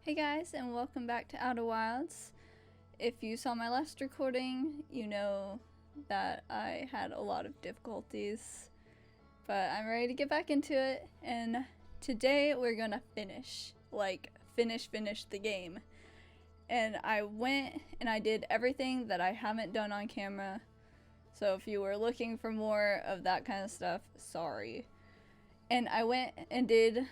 Hey guys, and welcome back to Outer Wilds. If you saw my last recording, you know that I had a lot of difficulties, but I'm ready to get back into it, and today we're gonna finish the game. And I went and I did everything that I haven't done on camera, so if you were looking for more of that kind of stuff, sorry. And I went and did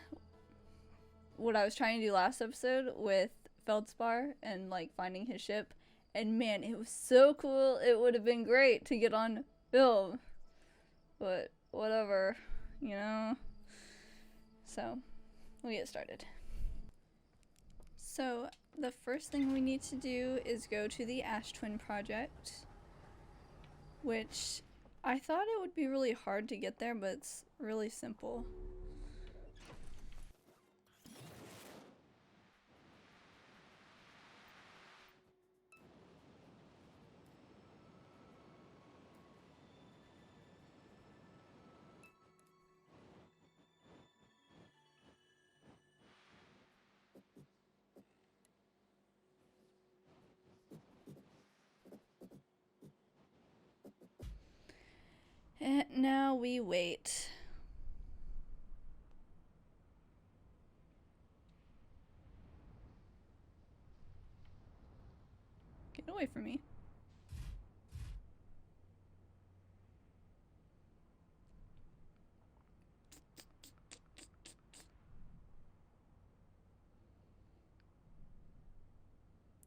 what I was trying to do last episode with Feldspar and like finding his ship, and man, it was so cool. It would have been great to get on film, but whatever, you know. So we get started. So the first thing we need to do is go to the Ash Twin project, which I thought it would be really hard to get there, but it's really simple. And now we wait. Get away from me.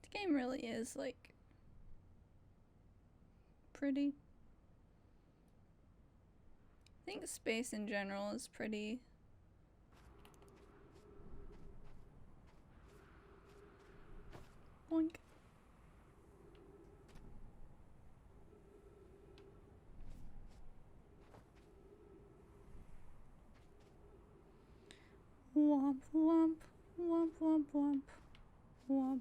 The game really is like pretty. I think space in general is pretty. Boink. Womp womp womp womp womp womp.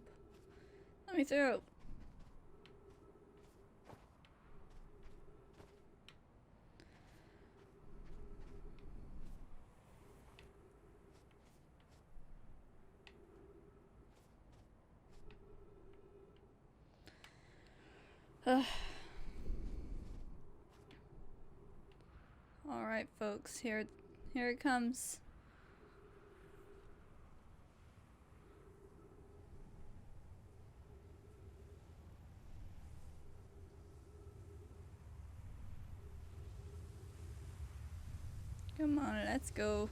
Let me through. Alright folks, here it comes. Come on, let's go.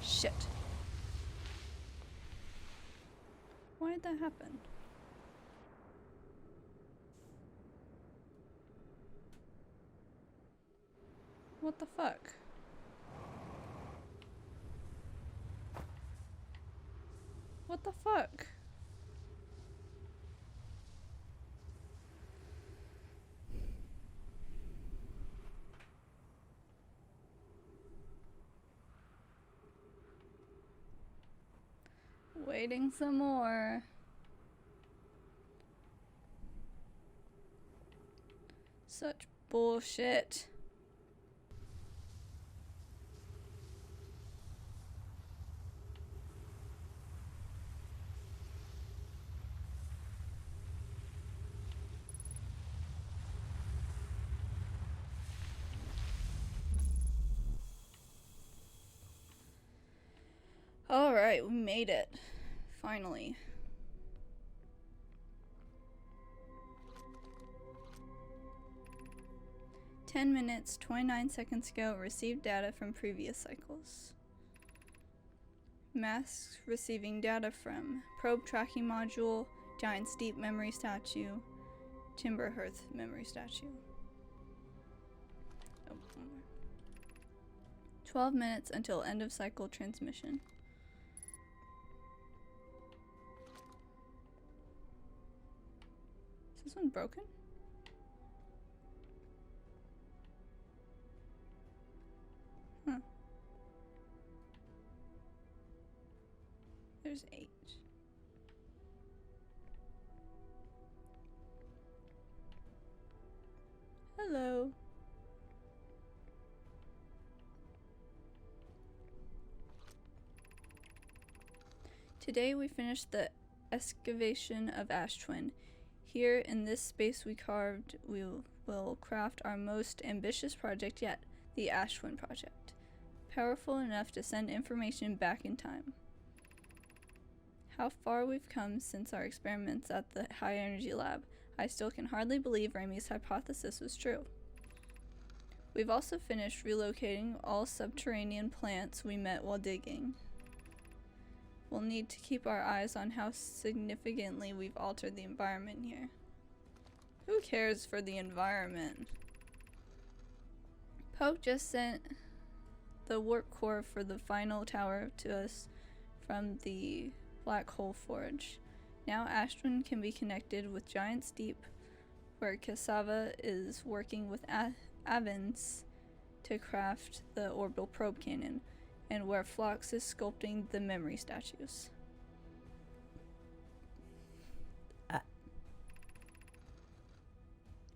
Shit. Why did that happen? What the fuck? What the fuck? Waiting some more. Such bullshit. Alright, we made it. Finally. "10 minutes, 29 seconds ago, received data from previous cycles. Masks receiving data from probe tracking module, giant steep memory statue, timber hearth memory statue." Oh, 12 minutes until end of cycle transmission. Is this one broken? Huh. There's 8. Hello. Today we finished the excavation of Ash Twin. Here in this space we will craft our most ambitious project yet, the Ash Twin project. Powerful enough to send information back in time. How far we've come since our experiments at the high energy lab. I still can hardly believe Ramey's hypothesis was true. We've also finished relocating all subterranean plants we met while digging. We'll need to keep our eyes on how significantly we've altered the environment here. Who cares for the environment? Poke just sent the warp core for the final tower to us from the Black Hole Forge. Now Ash Twin can be connected with Giant's Deep, where Cassava is working with Avens to craft the orbital probe cannon, and where Phlox is sculpting the memory statues.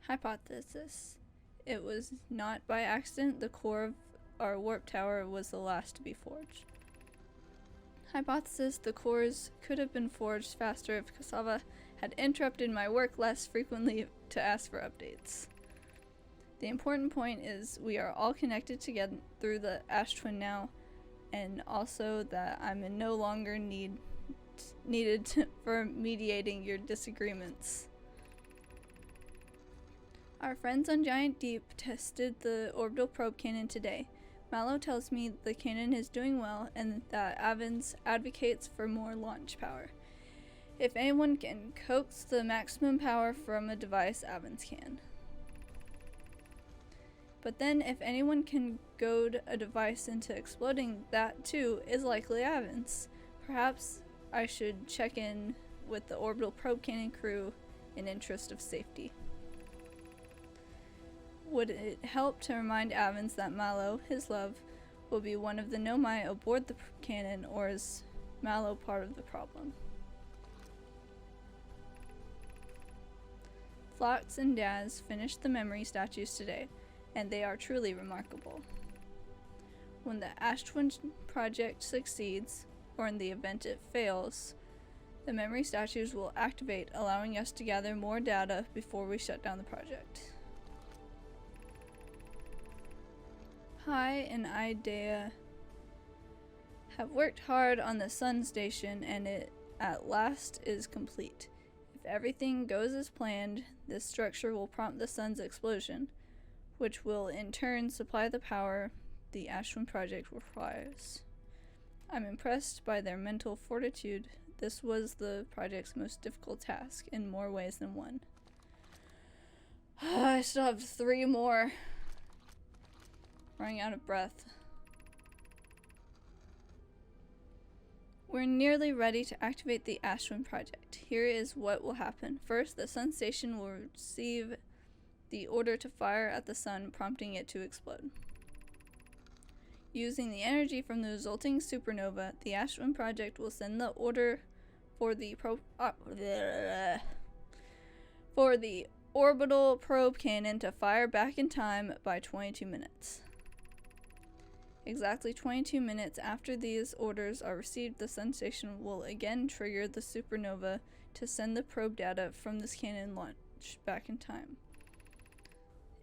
Hypothesis. It was not by accident the core of our warp tower was the last to be forged. Hypothesis. The cores could have been forged faster if Cassava had interrupted my work less frequently to ask for updates. The important point is we are all connected together through the Ash Twin now, and also that I'm in no longer needed for mediating your disagreements. Our friends on Giant Deep tested the orbital probe cannon today. Mallow tells me the cannon is doing well and that Avens advocates for more launch power. If anyone can coax the maximum power from a device, Avens can. But then if anyone can goad a device into exploding, that too is likely Avens. Perhaps I should check in with the orbital probe cannon crew in interest of safety. Would it help to remind Avens that Mallow, his love, will be one of the Nomai aboard the cannon, or is Mallow part of the problem? Phlox and Daz finished the memory statues today, and they are truly remarkable. When the Ash Twin project succeeds, or in the event it fails, the memory statues will activate, allowing us to gather more data before we shut down the project. Pi and Idea have worked hard on the sun station, and it at last is complete. If everything goes as planned, this structure will prompt the sun's explosion, which will in turn supply the power the Ash Twin project requires. I'm impressed by their mental fortitude. This was the project's most difficult task in more ways than one. I still have 3 more. Running out of breath. We're nearly ready to activate the Ash Twin project. Here is what will happen. First, the sun station will receive the order to fire at the sun, prompting it to explode. Using the energy from the resulting supernova, the Ash Twin project will send the order for the orbital probe cannon to fire back in time by 22 minutes. Exactly 22 minutes after these orders are received, the sun station will again trigger the supernova to send the probe data from this cannon launch back in time.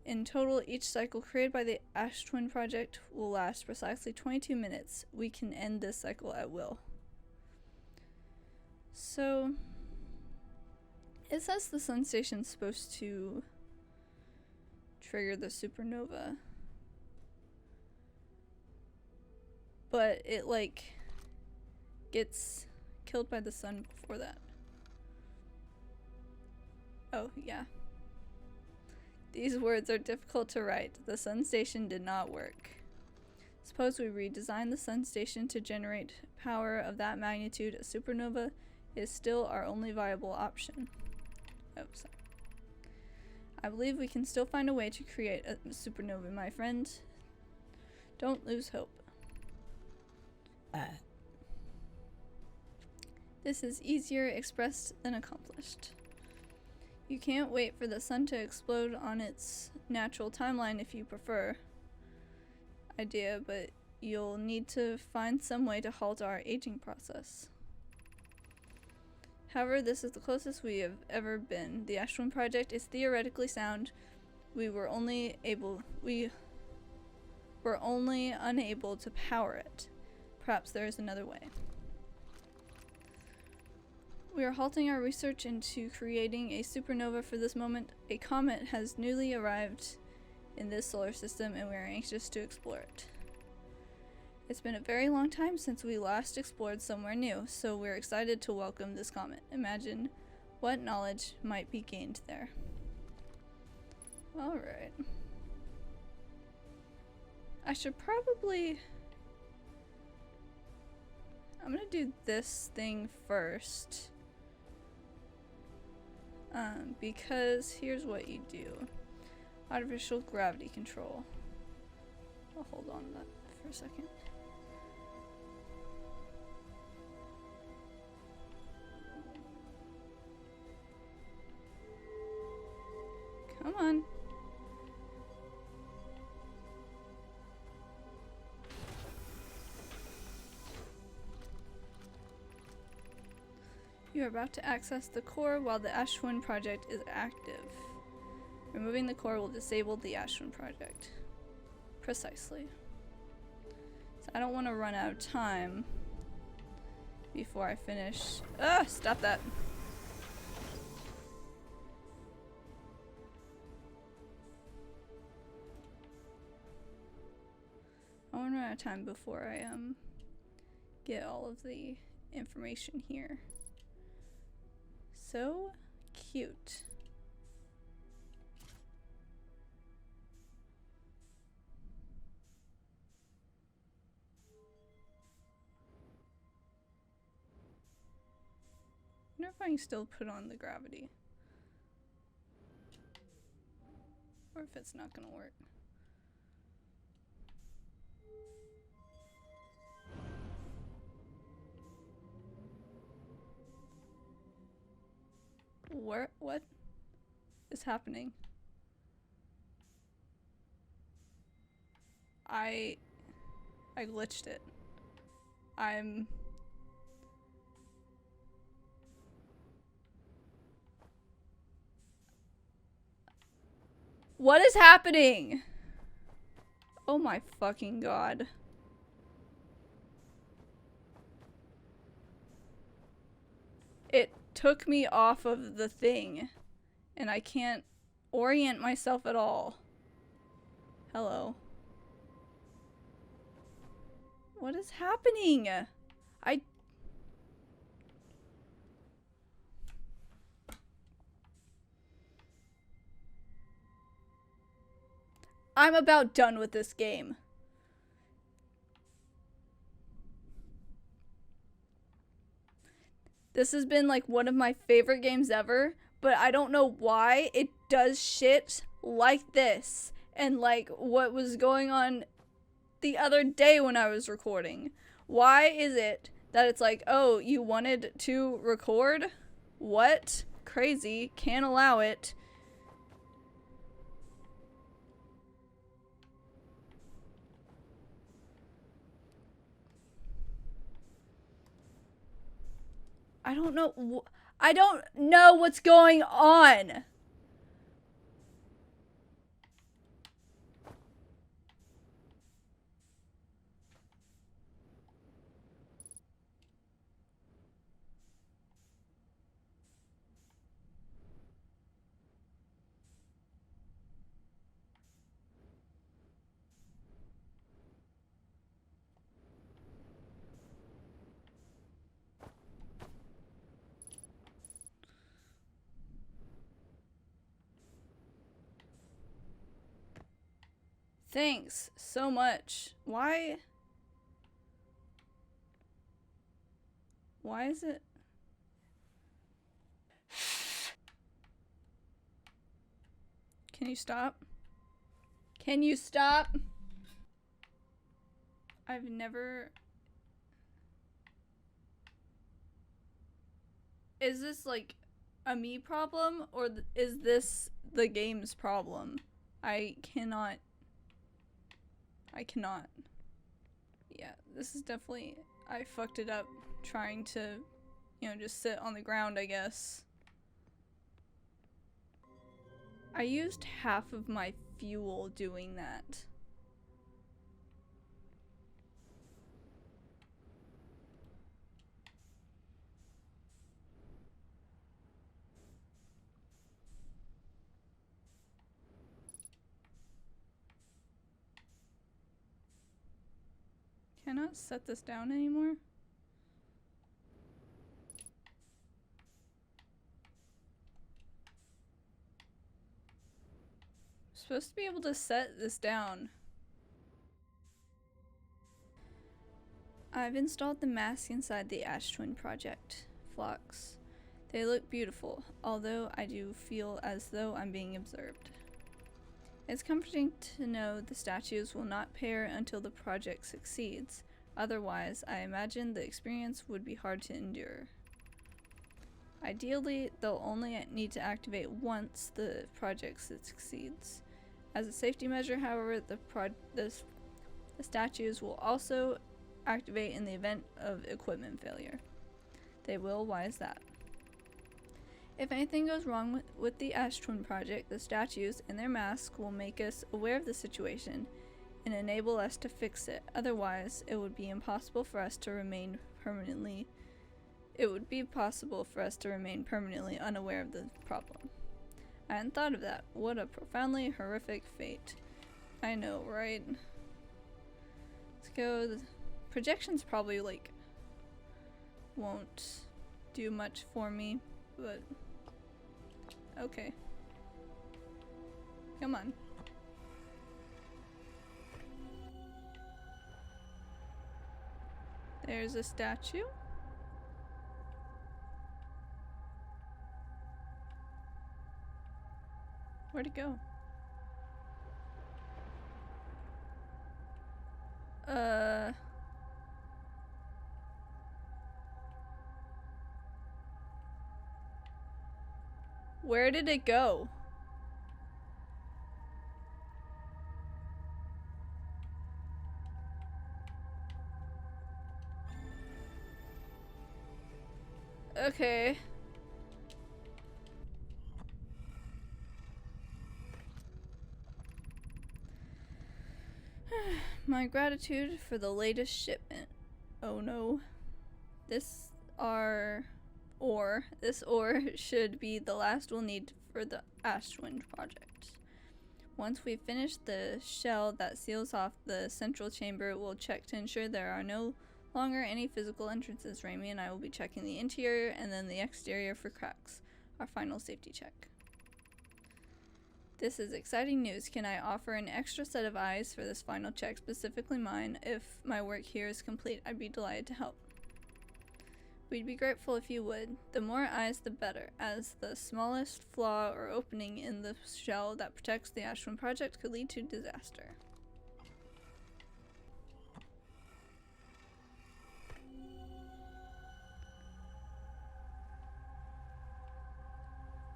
In total, each cycle created by the Ash Twin project will last precisely 22 minutes. We can end this cycle at will. So, it says the sun station's supposed to trigger the supernova, but it gets killed by the sun before that. Oh, yeah. These words are difficult to write. The sun station did not work. Suppose we redesign the sun station to generate power of that magnitude. A supernova is still our only viable option. Oh, sorry. I believe we can still find a way to create a supernova, my friend. Don't lose hope. This is easier expressed than accomplished. You can't wait for the sun to explode on its natural timeline if you prefer. Idea, but you'll need to find some way to halt our aging process. However, this is the closest we have ever been. The Ashwin project is theoretically sound. We were only unable to power it. Perhaps there is another way. We are halting our research into creating a supernova for this moment. A comet has newly arrived in this solar system and we are anxious to explore it. It's been a very long time since we last explored somewhere new, so we're excited to welcome this comet. Imagine what knowledge might be gained there. Alright. I should probably... I'm gonna do this thing first. Because here's what you do. Artificial gravity control. I'll hold on to that for a second. Come on. You are about to access the core while the Ashwin project is active. Removing the core will disable the Ashwin project. Precisely. So I don't want to run out of time before I finish. Ah, stop that. I want to run out of time before I get all of the information here. So cute. I wonder if I can still put on the gravity. Or if it's not gonna work. What is happening? I glitched it. What is happening? Oh my fucking god. It took me off of the thing, and I can't orient myself at all. Hello. What is happening? I'm about done with this game. This has been like one of my favorite games ever, but I don't know why it does shit like this and like what was going on the other day when I was recording. Why is it that it's like, oh, you wanted to record? What? Crazy. Can't allow it. I don't know. I don't know what's going on. Thanks so much. Why is it? Can you stop? Can you stop? I've never... Is this like a me problem or is this the game's problem? I cannot. Yeah, this is definitely... I fucked it up trying to you know, just sit on the ground, I guess. I used half of my fuel doing that. Cannot set this down anymore. Supposed to be able to set this down. I've installed the mask inside the Ash Twin project flocks. They look beautiful, although I do feel as though I'm being observed. It's comforting to know the statues will not pair until the project succeeds. Otherwise, I imagine the experience would be hard to endure. Ideally, they'll only need to activate once the project succeeds. As a safety measure, however, the statues will also activate in the event of equipment failure. They will, why is that? If anything goes wrong with the Ash Twin project, the statues and their masks will make us aware of the situation and enable us to fix it. Otherwise, it would be possible for us to remain permanently unaware of the problem. I hadn't thought of that. What a profoundly horrific fate. I know, right? Let's go. The projections probably, like, won't do much for me, but okay. Come on. There's a statue. Where'd it go? Where did it go? Okay. My gratitude for the latest shipment. Oh no. This ore should be the last we'll need for the Ash Twin project. Once we finish the shell that seals off the central chamber, we'll check to ensure there are no longer any physical entrances. Raimi and I will be checking the interior and then the exterior for cracks. Our final safety check. This is exciting news. Can I offer an extra set of eyes for this final check, specifically mine? If my work here is complete, I'd be delighted to help. We'd be grateful if you would. The more eyes, the better, as the smallest flaw or opening in the shell that protects the Ash Twin project could lead to disaster.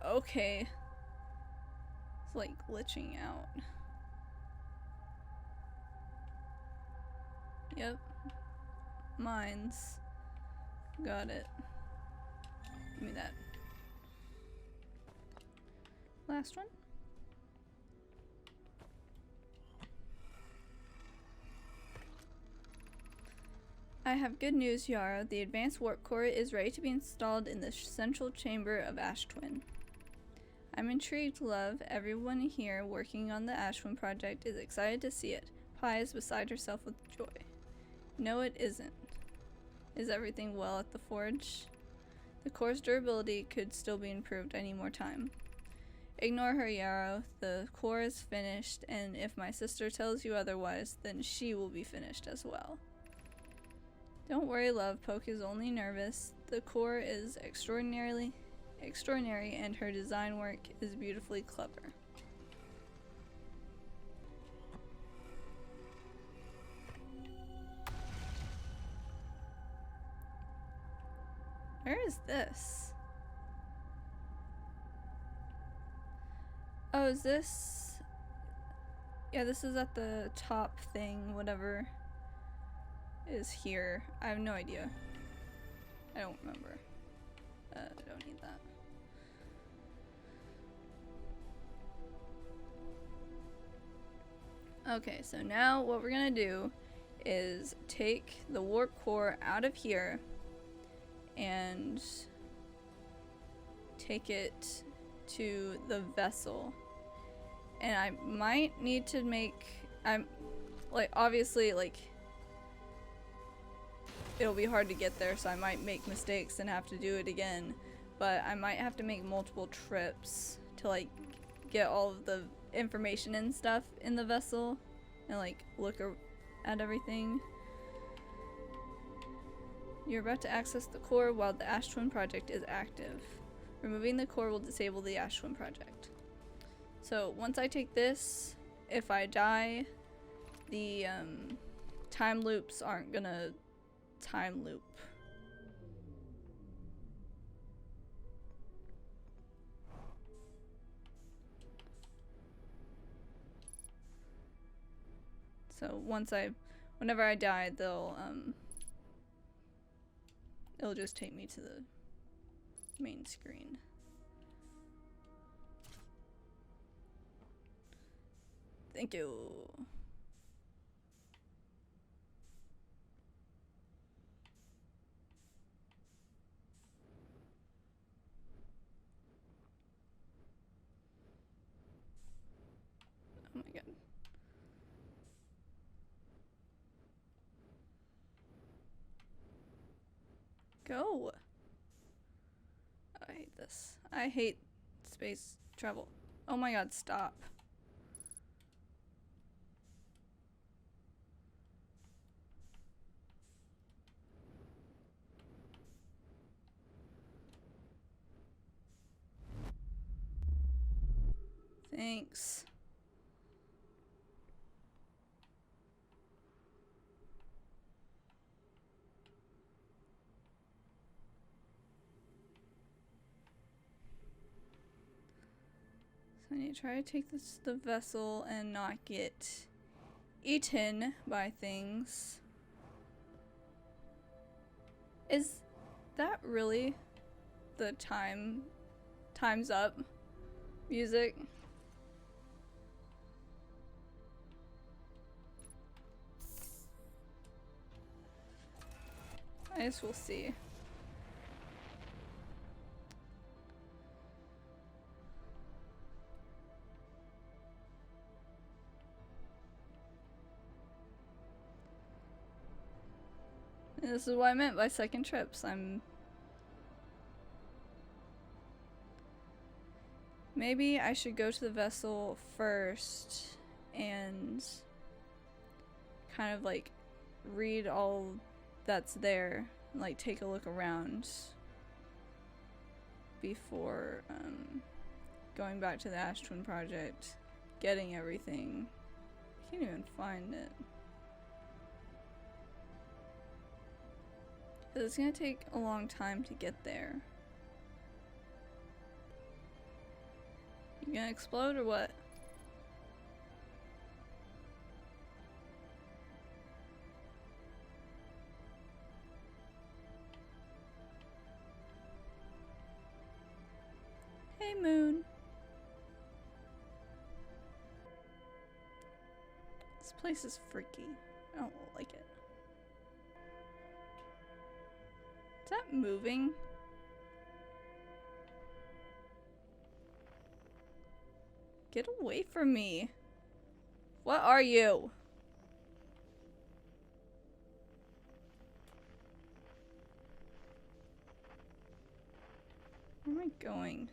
Okay. It's like glitching out. Yep. Mines. Got it. Give me that. Last one. I have good news, Yara. The advanced warp core is ready to be installed in the central chamber of Ash Twin. I'm intrigued, love. Everyone here working on the Ash Twin project is excited to see it. Pi is beside herself with joy. No, it isn't. Is everything well at the forge? The core's durability could still be improved. I need more time. Ignore her, Yarrow. The core is finished, and if my sister tells you otherwise, then she will be finished as well. Don't worry, love. Poke is only nervous. The core is extraordinary, and her design work is beautifully clever. Where is this? Oh, is this? Yeah, this is at the top thing, whatever is here. I have no idea. I don't remember. Don't need that. Okay, so now what we're gonna do is take the warp core out of here and take it to the vessel. And I might need to make, obviously, it'll be hard to get there, so I might make mistakes and have to do it again. But I might have to make multiple trips to, get all of the information and stuff in the vessel and, look at everything. You're about to access the core while the Ash Twin project is active. Removing the core will disable the Ash Twin project. So once I take this, if I die, the time loops aren't gonna time loop. So whenever I die, it'll just take me to the main screen. Thank you. Oh my god. Go. I hate this. I hate space travel. Oh my god, stop. Thanks. So I need to try to take this to the vessel and not get eaten by things. Is that really the time's up music? I guess we'll see. And this is what I meant by second trips. Maybe I should go to the vessel first and kind of read all that's there, and take a look around before going back to the Ash Twin project, getting everything. I can't even find it. It's gonna take a long time to get there. You gonna explode or what? Hey, Moon. This place is freaky. I don't like it. Is that moving? Get away from me. What are you? Where am I going?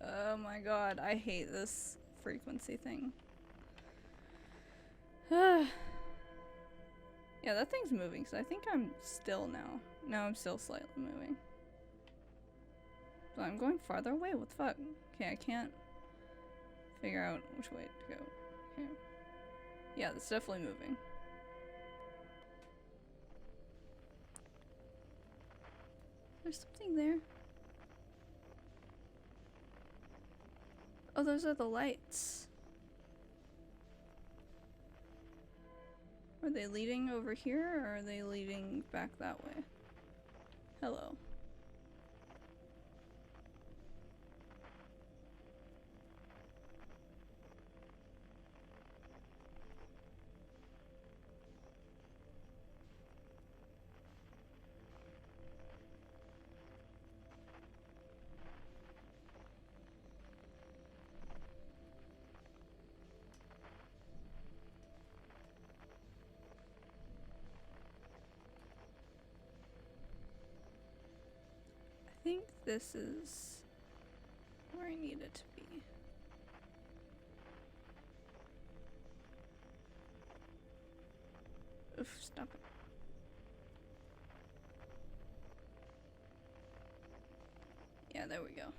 Oh my god, I hate this frequency thing. Yeah, that thing's moving, so I think I'm still now. No, I'm still slightly moving. But I'm going farther away, what the fuck? Okay, I can't figure out which way to go. Okay. Yeah, it's definitely moving. There's something there. Oh, those are the lights. Where'd they leading over here, or are they leading back that way? Hello. I think this is where I need it to be. Oof, stop it. Yeah, there we go.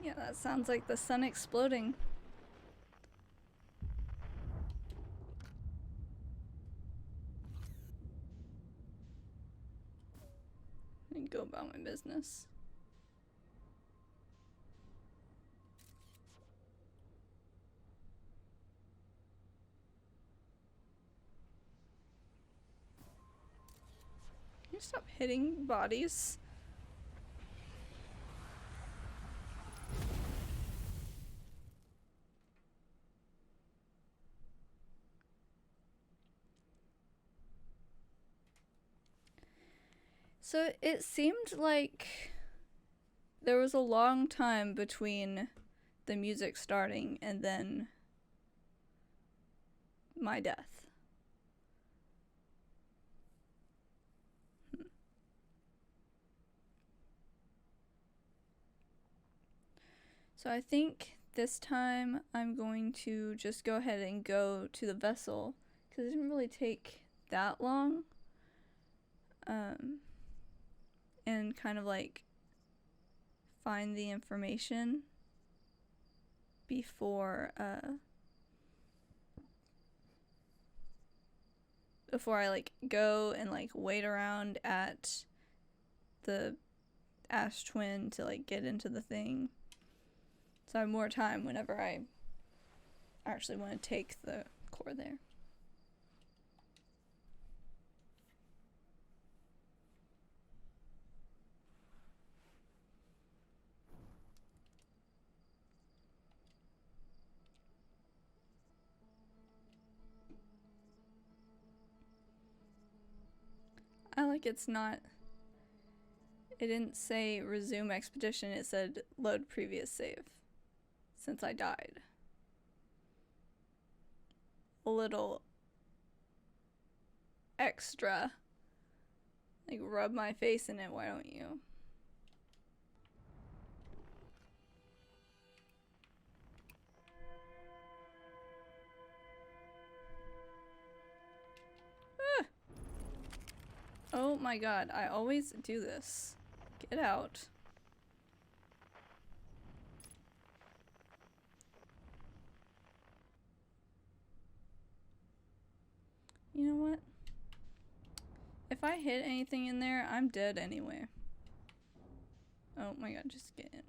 Yeah, that sounds like the sun exploding. And go about my business. Can you stop hitting bodies? So it seemed like there was a long time between the music starting and then my death. So I think this time I'm going to just go ahead and go to the vessel, because it didn't really take that long. And kind of like find the information before I like go and like wait around at the Ash Twin to like get into the thing. So I have more time whenever I actually want to take the core there. I like it's not. It didn't say resume expedition, it said load previous save. Since I died. A little extra. Like rub my face in it, why don't you? Ah. Oh my god, I always do this. Get out. You know what? If I hit anything in there, I'm dead anyway. Oh my god, just get in.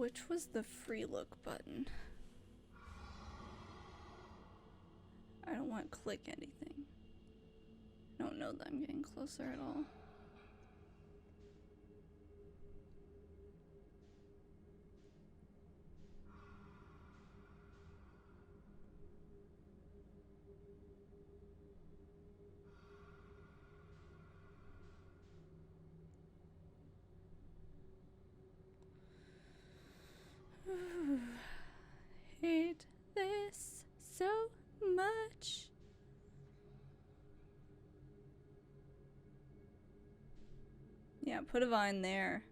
Which was the free look button? I don't want to click anything. I don't know that I'm getting closer at all. Hate this so much. Yeah, put a vine there.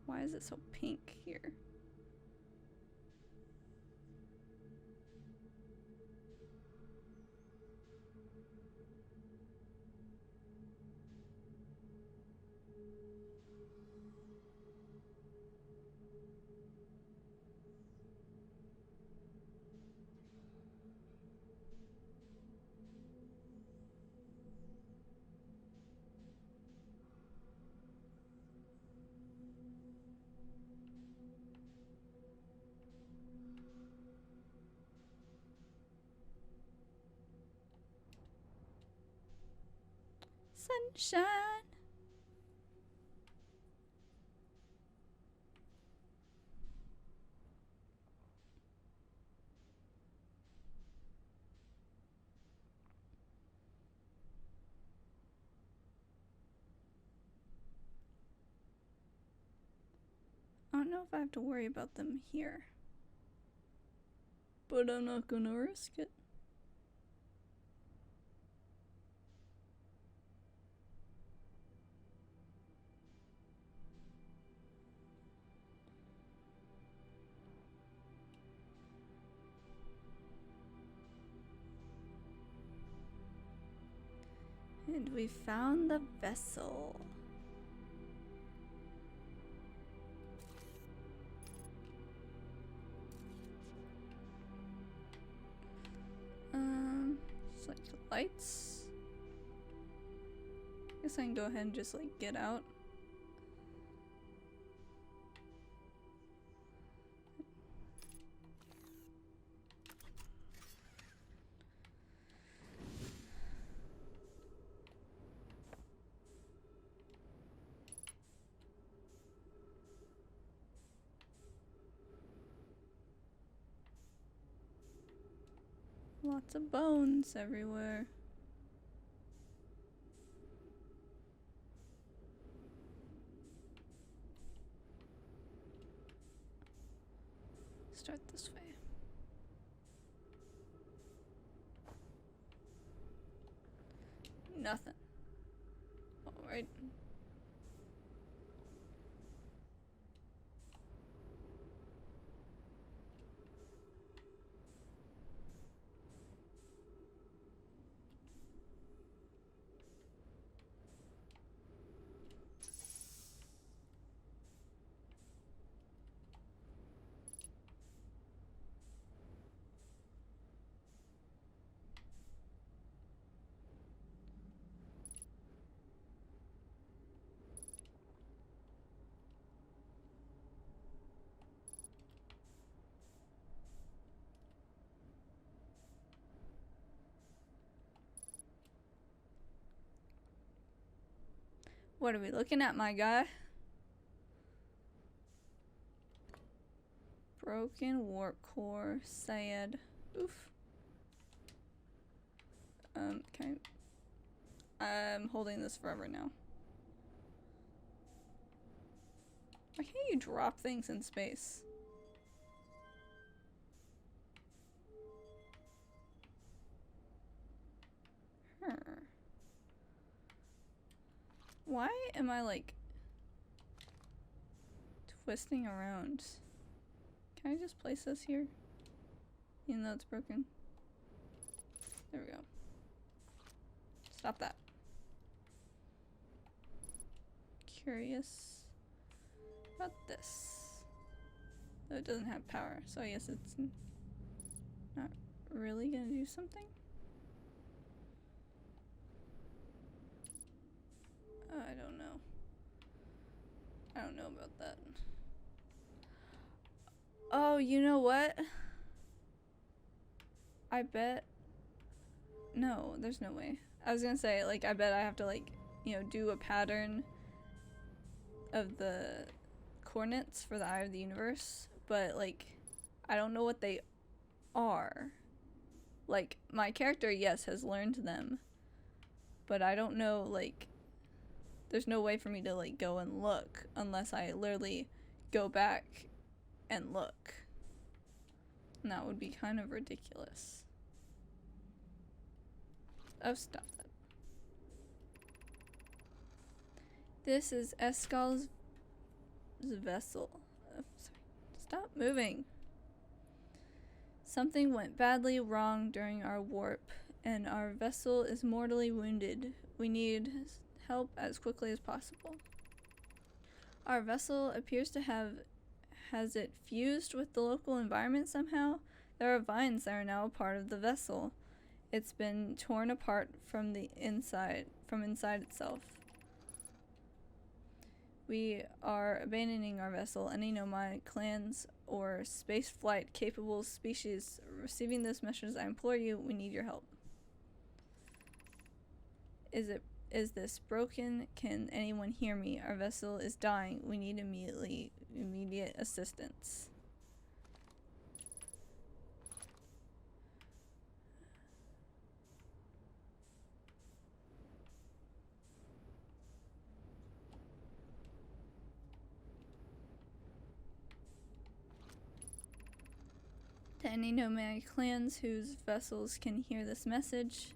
Why is it so pink here? Sunshine. I don't know if I have to worry about them here. But I'm not gonna risk it. And we found the vessel. It's like the lights. Guess I can go ahead and just like get out. Lots of bones everywhere. Start this way. Nothing. Alright. What are we looking at, my guy? Broken warp core. Sad. Oof. Okay. I'm holding this forever now. Why can't you drop things in space? Why am I like twisting around? Can I just place this here? Even though it's broken. There we go. Stop that. Curious about this. Though it doesn't have power, so I guess it's not really gonna do something. I don't know. I don't know about that. Oh, you know what? I bet. No, there's no way. I was gonna say, like, I bet I have to, like, you know, do a pattern of the coordinates for the eye of the universe, but, like, I don't know what they are. Like, my character, yes, has learned them, but I don't know, like, there's no way for me to, like, go and look unless I literally go back and look. And that would be kind of ridiculous. Oh, stop that. This is Eskal's vessel. Oh, sorry. Stop moving. Something went badly wrong during our warp, and our vessel is mortally wounded. We need help as quickly as possible. Our vessel appears to has it fused with the local environment somehow? There are vines that are now a part of the vessel. It's been torn apart from inside itself. We are abandoning our vessel. Any nomadic clans or space flight capable species receiving this message, I implore you, we need your help. Is this broken? Can anyone hear me? Our vessel is dying. We need immediate assistance. To any nomadic clans whose vessels can hear this message,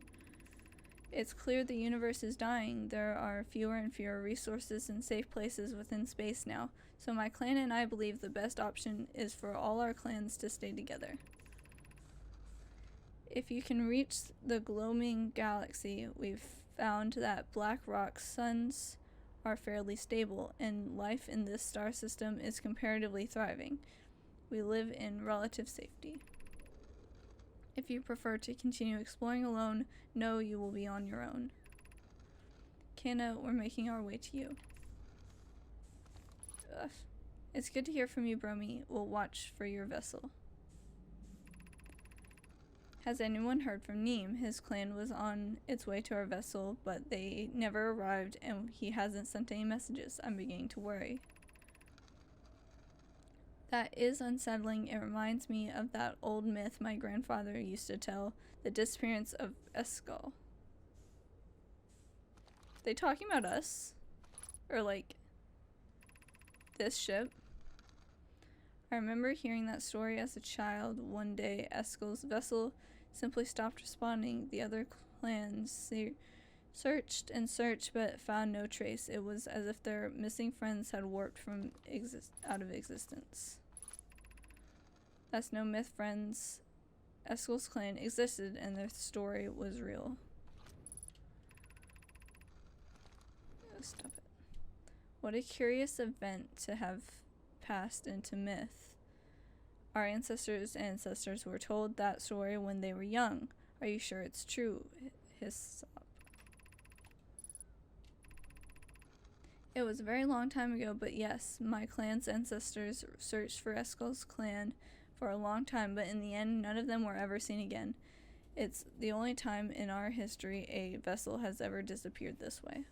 it's clear the universe is dying. There are fewer and fewer resources and safe places within space now, so my clan and I believe the best option is for all our clans to stay together. If you can reach the gloaming galaxy, we've found that black rock suns are fairly stable, and life in this star system is comparatively thriving. We live in relative safety. If you prefer to continue exploring alone, know you will be on your own. Kana, we're making our way to you. Ugh. It's good to hear from you, Bromi. We'll watch for your vessel. Has anyone heard from Neem? His clan was on its way to our vessel, but they never arrived and he hasn't sent any messages. I'm beginning to worry. That is unsettling. It reminds me of that old myth my grandfather used to tell, the disappearance of Eskal. They talking about us? Or like this ship? I remember hearing that story as a child. One day, Eskal's vessel simply stopped responding. The other clans searched and searched but found no trace. It was as if their missing friends had warped from out of existence. That's no myth, friends. Eskal's clan existed and their story was real. Oh, stop it. What a curious event to have passed into myth. Our ancestors' ancestors were told that story when they were young. Are you sure it's true? Hissop. It was a very long time ago, but yes, my clan's ancestors searched for Eskal's clan for a long time, but in the end, none of them were ever seen again. It's the only time in our history a vessel has ever disappeared this way.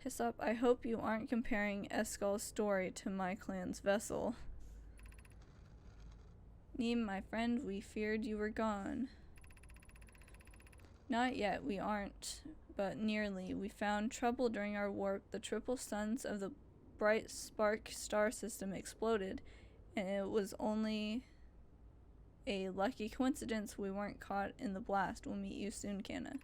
Hissop, I hope you aren't comparing Eskal's story to my clan's vessel. Neem, my friend, we feared you were gone. Not yet, we aren't, but nearly. We found trouble during our warp. The triple suns of the bright spark star system exploded, and it was only a lucky coincidence we weren't caught in the blast. We'll meet you soon, Kana.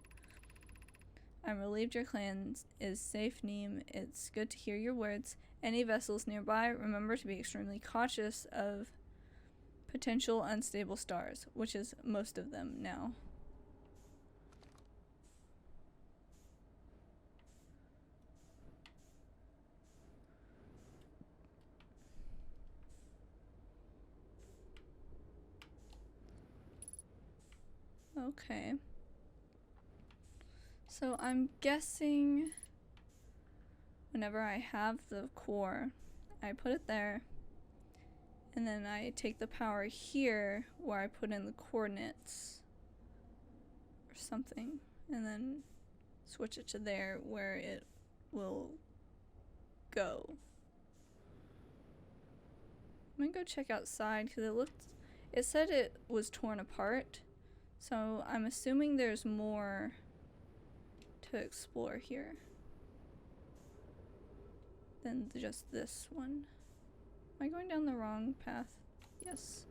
I'm relieved your clan is safe, Neem. It's good to hear your words. Any vessels nearby, remember to be extremely cautious of potential unstable stars, which is most of them now. Okay. So I'm guessing whenever I have the core, I put it there, And then I take the power here where I put in the coordinates or something, and then switch it to there where it will go. I'm gonna go check outside because it said it was torn apart, so I'm assuming there's more to explore here than just this one. Am I going down the wrong path? Yes.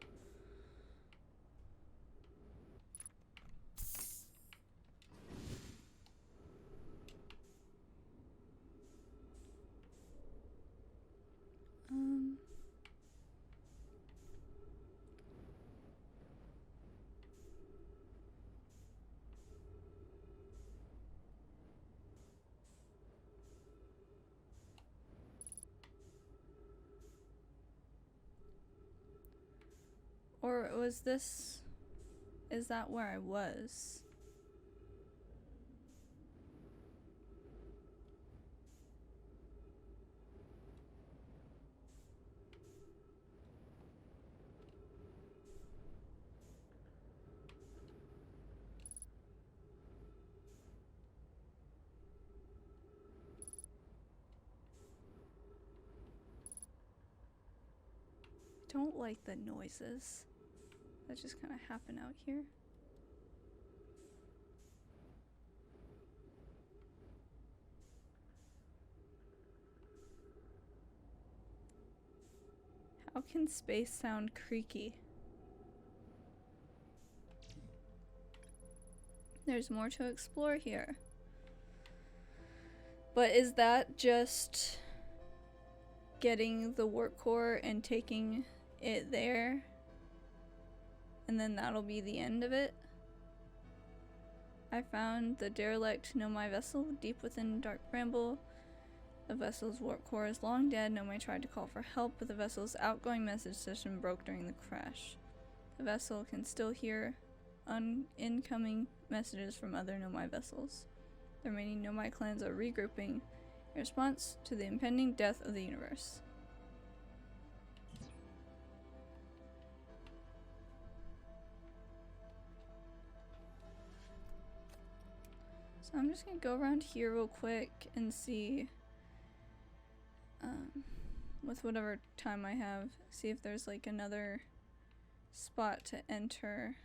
Or was this... is that where I was? I don't like the noises that just kind of happen out here. How can space sound creaky? There's more to explore here. But is that just getting the work core and taking it there? And then that'll be the end of it? I found the derelict Nomai vessel deep within dark bramble. The vessel's warp core is long dead. Nomai tried to call for help, but the vessel's outgoing message system broke during the crash. The vessel can still hear incoming messages from other Nomai vessels. The remaining Nomai clans are regrouping in response to the impending death of the universe. So I'm just gonna go around here real quick and see, with whatever time I have, see if there's like another spot to enter.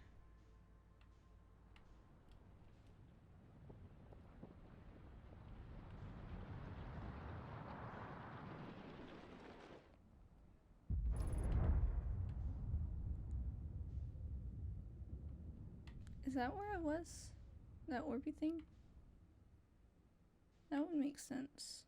Is that where I was? That orby thing? That would make sense.